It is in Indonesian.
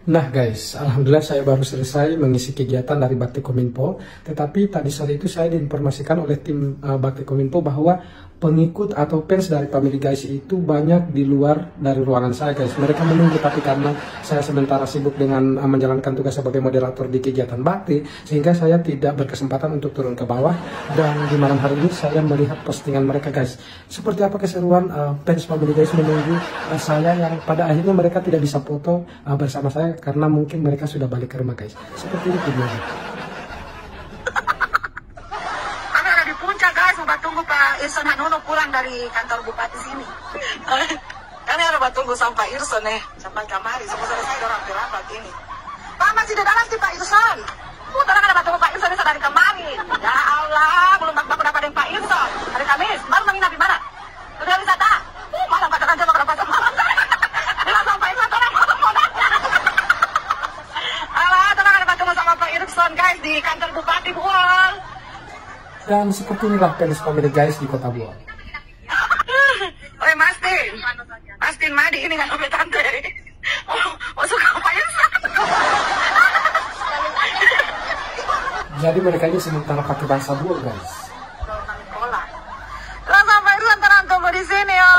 Nah guys, alhamdulillah saya baru selesai mengisi kegiatan dari Bakti Kominfo. Tetapi tadi sore itu saya diinformasikan oleh tim Bakti Kominfo bahwa pengikut atau fans dari Family Guys itu banyak di luar dari ruangan saya guys. Mereka menunggu, tapi karena saya sementara sibuk dengan menjalankan tugas sebagai moderator di kegiatan Bakti, sehingga saya tidak berkesempatan untuk turun ke bawah. Dan di malam hari ini saya melihat postingan mereka guys. Seperti apa keseruan fans Family Guys menunggu saya, yang pada akhirnya mereka tidak bisa foto bersama saya karena mungkin mereka sudah balik ke rumah guys. Seperti itu videonya. Kami ada di puncak guys, mau tunggu Pak Irson Hanono pulang dari kantor bupati sini. Kami ada tunggu sampai Irson sampai kamari. Semua selesai orang rapat ini. Pak masih di dalam sih Pak Irson. Orang ada tunggu Pak Irson dari kamari. Ya Allah, belum baku dapat dengan Pak Irson. Hari Kamis, baru menginap di mana? Sudah wisata. Malam pada aja mau dapat malam. Bila sampai Irson, orang mau datang. Allah, tenang ada tunggu sama Pak Irson guys di kantor bupati Buol. Dan seperti inilah fans Family Guys di Kota Buol. Oi Mastin Madi ini nggak sampai tante. Oh suka apa ya? Jadi mereka ini sementara pakai bahasa Buol guys. Lah sampai itu antara tunggu di sini ya.